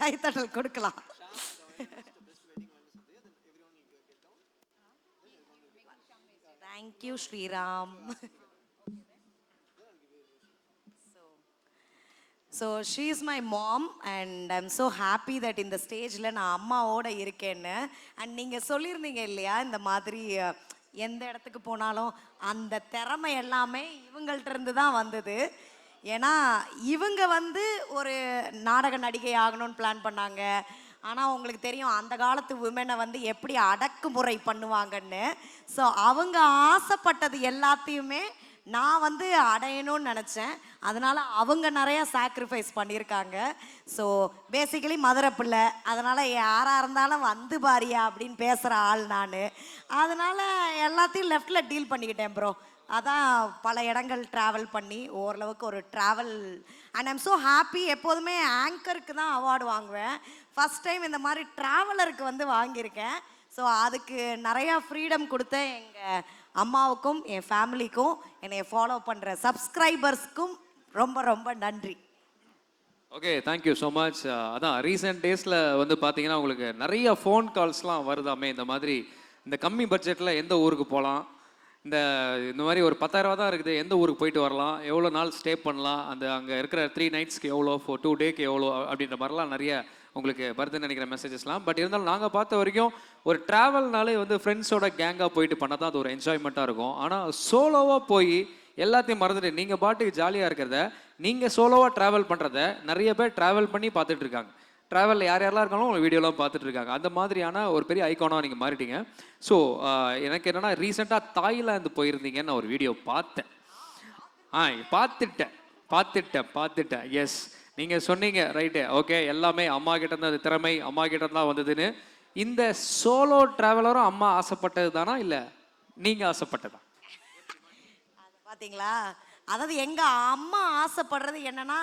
கைத்தட்டல் கொடுக்கலாம். Thank you Sriram. So she is my mom and I am so happy that இந்த ஸ்டேஜில் நான் அம்மாவோட இருக்கேன்னு. அண்ட் நீங்கள் சொல்லியிருந்தீங்க இல்லையா, இந்த மாதிரி எந்த இடத்துக்கு போனாலும் அந்த திறமை எல்லாமே இவங்கள்ட்ட இருந்து தான் வந்தது. ஏன்னா இவங்க வந்து ஒரு நாடக நடிகை ஆகணும்னு பிளான் பண்ணாங்க. ஆனால் உங்களுக்கு தெரியும் அந்த காலத்து விமனை வந்து எப்படி அடக்குமுறை பண்ணுவாங்கன்னு. ஸோ அவங்க ஆசைப்பட்டது எல்லாத்தையுமே நான் வந்து அடையணும்னு நினச்சேன். அதனால் அவங்க நிறையா சாக்ரிஃபைஸ் பண்ணியிருக்காங்க. ஸோ பேசிக்கலி மதுரை பிள்ளை, அதனால் யாராக இருந்தாலும் வந்து பாரியா அப்படின்னு பேசுகிற ஆள் நான். அதனால் எல்லாத்தையும் லெஃப்டில் டீல் பண்ணிக்கிட்டேன் ப்ரோ. அதான் பல இடங்கள் ட்ராவல் பண்ணி ஓரளவுக்கு ஒரு travel. And I'm so happy. எப்போதுமே ஆங்கருக்கு தான் அவார்டு வாங்குவேன். ஃபஸ்ட் டைம் இந்த மாதிரி ட்ராவலருக்கு வந்து வாங்கியிருக்கேன். ஸோ அதுக்கு நிறையா ஃப்ரீடம் கொடுத்த எங்கள் அம்மாவுக்கும் என் ஃபேமிலிக்கும் என்னை ஃபாலோ பண்ணுற சப்ஸ்கிரைபர்ஸ்க்கும் ரொம்ப ரொம்ப நன்றி. Okay, thank you so much. அதான் ரீசெண்ட் டேஸில் வந்து பார்த்தீங்கன்னா உங்களுக்கு நிறைய ஃபோன் கால்ஸ்லாம் வருதாமே. இந்த மாதிரி இந்த கம்மி பட்ஜெட்டில் எந்த ஊருக்கு போகலாம், இந்த மாதிரி ஒரு 10,000 தான் இருக்குது, எந்த ஊருக்கு போயிட்டு வரலாம், எவ்வளோ நாள் ஸ்டே பண்ணலாம், அங்கே இருக்கிற 3 நைட்ஸ்க்கு எவ்வளோ, 2 டேக்கு எவ்வளோ அப்படின்ற மாதிரிலாம் நிறைய உங்களுக்கு வருதுன்னு நினைக்கிற மெசேஜஸ்லாம். பட் இருந்தாலும் நாங்கள் பார்த்த வரைக்கும் ஒரு ட்ராவல்னாலே வந்து ஃப்ரெண்ட்ஸோட கேங்காக போயிட்டு பண்ணால் தான் அது ஒரு என்ஜாய்மெண்ட்டாக இருக்கும். ஆனால் சோலோவாக போய் எல்லாத்தையும் மறந்துட்டு நீங்கள் பாட்டுக்கு ஜாலியாக இருக்கிறத, நீங்கள் சோலோவாக ட்ராவல் பண்ணுறத நிறைய பேர் ட்ராவல் பண்ணி பார்த்துட்டு இருக்காங்க. ட்ராவலில் யார் யாரெல்லாம் இருக்காலும் உங்கள் வீடியோலாம் பார்த்துட்டு இருக்காங்க. அந்த மாதிரியான ஒரு பெரிய ஐகானாக நீங்கள் மாறிட்டீங்க. ஸோ எனக்கு என்னென்னா ரீசெண்டாக தாய்லாந்து போயிருந்தீங்கன்னு நான் ஒரு வீடியோ பார்த்தேன். பார்த்துட்டேன். எஸ், நீங்கள் சொன்னீங்க ரைட்டு, ஓகே, எல்லாமே அம்மா கிட்ட இருந்த திறமை அம்மா கிட்ட தான் வந்ததுன்னு. இந்த சோலோ ட்ராவலரும் அம்மா ஆசைப்பட்டது தானா இல்லை நீங்கள் ஆசைப்பட்டதா? பார்த்தீங்களா, அதாவது எங்கள் அம்மா ஆசைப்படுறது என்னன்னா,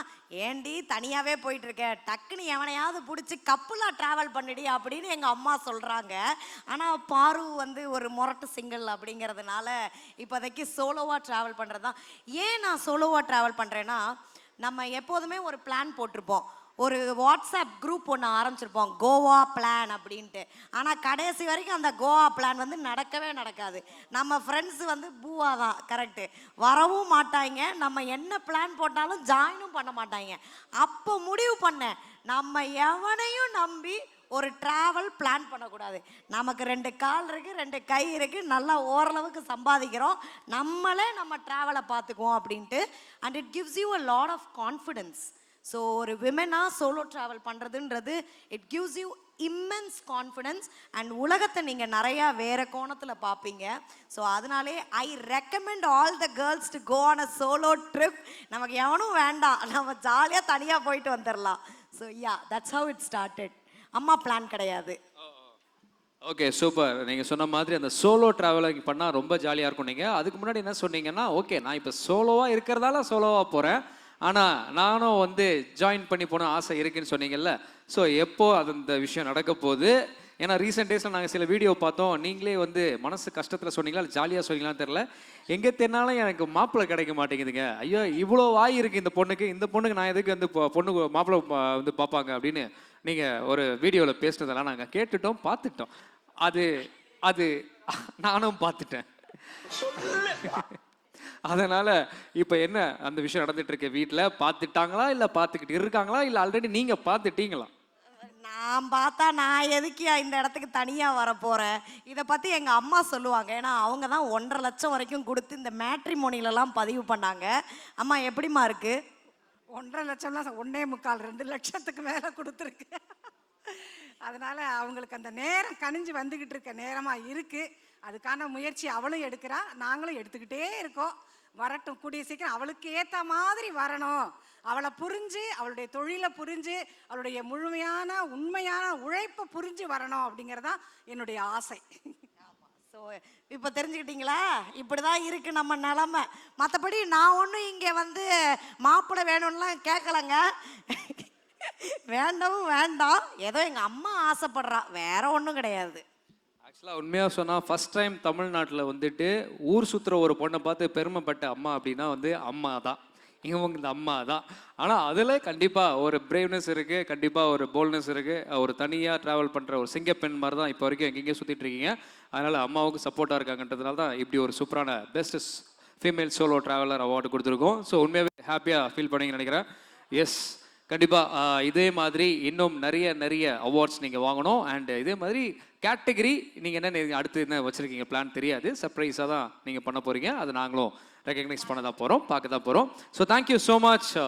ஏண்டி தனியாகவே போயிட்டு இருக்க, டக்குன்னு எவனையாவது பிடிச்சி கப்புலாக ட்ராவல் பண்ணிடி அப்படின்னு எங்கள் அம்மா சொல்கிறாங்க. ஆனால் பாரு வந்து ஒரு மொரட்டு சிங்கிள் அப்படிங்கிறதுனால இப்போதைக்கு சோலோவாக ட்ராவல் பண்ணுறது தான். ஏன் நான் சோலோவாக ட்ராவல் பண்ணுறேன்னா, நம்ம எப்போதுமே ஒரு பிளான் போட்டிருப்போம், ஒரு வாட்ஸ்அப் குரூப் ஒன்று ஆரம்பிச்சிருப்போம், கோவா பிளான் அப்படின்ட்டு. ஆனால் கடைசி வரைக்கும் அந்த கோவா பிளான் வந்து நடக்கவே நடக்காது. நம்ம ஃப்ரெண்ட்ஸு வந்து பூவா தான், கரெக்டு, வரவும் மாட்டாங்க. நம்ம என்ன பிளான் போட்டாலும் ஜாயினும் பண்ண மாட்டாங்க. அப்போ முடிவு பண்ணேன், நம்ம எவனையும் நம்பி ஒரு ட்ராவல் பிளான் பண்ணக்கூடாது. நமக்கு 2 கால் இருக்குது, 2 கை இருக்குது, நல்லா ஓரளவுக்கு சம்பாதிக்கிறோம், நம்மளே நம்ம ட்ராவலை பார்த்துக்குவோம் அப்படின்ட்டு. And it gives you a lot of confidence. So ஒரு விமெனாக சோலோ ட்ராவல் பண்ணுறதுன்றது it gives you immense confidence. And உலகத்தை நீங்கள் நிறையா வேறு கோணத்தில் பார்ப்பீங்க. ஸோ அதனாலே I recommend all the girls to go on a solo trip. நமக்கு எவனும் வேண்டாம், நம்ம ஜாலியாக தனியாக போயிட்டு வந்துடலாம். So yeah, that's how it started. அம்மா பிளான் கிடையாது. Okay, super. நீங்கள் சொன்ன மாதிரி அந்த சோலோ ட்ராவலிங் பண்ணால் ரொம்ப ஜாலியாக இருக்கும். நீங்கள் அதுக்கு முன்னாடி என்ன சொன்னீங்கன்னா, ஓகே நான் இப்போ சோலோவாக இருக்கிறதால சோலோவாக போகிறேன், ஆனால் நானும் வந்து ஜாயின் பண்ணி போன ஆசை இருக்குன்னு சொன்னீங்கல்ல. ஸோ எப்போ அது இந்த விஷயம் நடக்க போகுது? ஏன்னா ரீசெண்ட் டேஸில் நாங்கள் சில வீடியோ பார்த்தோம், நீங்களே வந்து மனசு கஷ்டத்தில் சொன்னீங்களா ஜாலியாக சொன்னீங்களான்னு தெரில. எங்கே தென்னாலும் எனக்கு மாப்பிள்ளை கிடைக்க மாட்டேங்குதுங்க, ஐயோ இவ்வளோ வாய் இருக்குது இந்த பொண்ணுக்கு நான் எதுக்கு வந்து பொண்ணு மாப்பிள்ளை வந்து பார்ப்பாங்க அப்படின்னு நீங்கள் ஒரு வீடியோவில் பேசுனதெல்லாம் நாங்கள் கேட்டுட்டோம், பார்த்துட்டோம். அது நானும் பார்த்துட்டேன். அதனால் இப்போ என்ன அந்த விஷயம் நடந்துட்டு இருக்கு வீட்டில்? பார்த்துட்டாங்களா இல்லை பார்த்துக்கிட்டு இருக்காங்களா இல்லை ஆல்ரெடி நீங்கள் பார்த்துட்டீங்களா? நான் பார்த்தா நான் எதுக்கு இந்த இடத்துக்கு தனியாக வர போகிறேன்? இதை பற்றி எங்கள் அம்மா சொல்லுவாங்க. ஏன்னா அவங்க தான் 1.5 லட்சம் வரைக்கும் கொடுத்து இந்த மேட்ரிமோனிலலாம் பதிவு பண்ணாங்க. அம்மா எப்படிம்மா இருக்குது? 1.5 லட்சம்லாம் 1.25 2 லட்சத்துக்கு மேலே கொடுத்துருக்கு. அதனால் அவங்களுக்கு அந்த நேரம் கனிஞ்சு வந்துக்கிட்டு இருக்க நேரமாக இருக்குது. அதுக்கான முயற்சி அவளும் எடுக்கிறா, நாங்களும் எடுத்துக்கிட்டே இருக்கோம். வரட்டும், கூடிய சீக்கிரம் அவளுக்கு ஏற்ற மாதிரி வரணும். அவளை புரிஞ்சு, அவளுடைய தொழிலை புரிஞ்சு, அவளுடைய முழுமையான உண்மையான உழைப்பை புரிஞ்சு வரணும் அப்படிங்கிறதான் என்னுடைய ஆசை. ஸோ இப்போ தெரிஞ்சுக்கிட்டீங்களா, இப்படி தான் இருக்குது நம்ம நிலமை. மற்றபடி நான் ஒன்றும் இங்கே வந்து மாப்பிள்ளை வேணும்லாம் கேட்கலங்க, வேண்டவும் வேண்டாம். ஏதோ எங்கள் அம்மா ஆசைப்படுறா, வேற ஒன்றும் கிடையாது. ஆக்சுவலாக உண்மையாக சொன்னால் ஃபஸ்ட் டைம் தமிழ்நாட்டில் வந்துட்டு ஊர் சுற்றுற ஒரு பொண்ணை பார்த்து பெருமைப்பட்ட அம்மா அப்படின்னா வந்து அம்மா தான். இவங்க இந்த அம்மா தான். ஆனால் அதில் கண்டிப்பாக ஒரு பிரேவ்னஸ் இருக்குது, கண்டிப்பாக ஒரு போல்ட்னஸ் இருக்குது. ஒரு தனியாக ட்ராவல் பண்ணுற ஒரு சிங்கப்பெண் மாதிரி தான் இப்போ வரைக்கும் எங்கெங்கே சுற்றிட்டு இருக்கீங்க. அதனால் அம்மாவுக்கு சப்போர்ட்டாக இருக்காங்கன்றதுனால தான் இப்படி ஒரு சூப்பரான best female solo traveller award கொடுத்துருக்கோம். ஸோ உண்மையாகவே ஹாப்பியாக ஃபீல் பண்ணீங்கன்னு நினைக்கிறேன். எஸ், கண்டிப்பாக இதே மாதிரி இன்னும் நிறைய அவார்ட்ஸ் நீங்கள் வாங்கணும். அண்ட் இதே மாதிரி கேட்டகரி நீங்கள் என்ன அடுத்து என்ன வச்சுருக்கீங்க பிளான் தெரியாது, சர்ப்ரைஸாக தான் நீங்கள் பண்ண போகிறீங்க. அதை நாங்களும் ரெக்கக்னைஸ் பண்ண தான் போகிறோம், பார்க்க தான் போகிறோம். So thank you so much.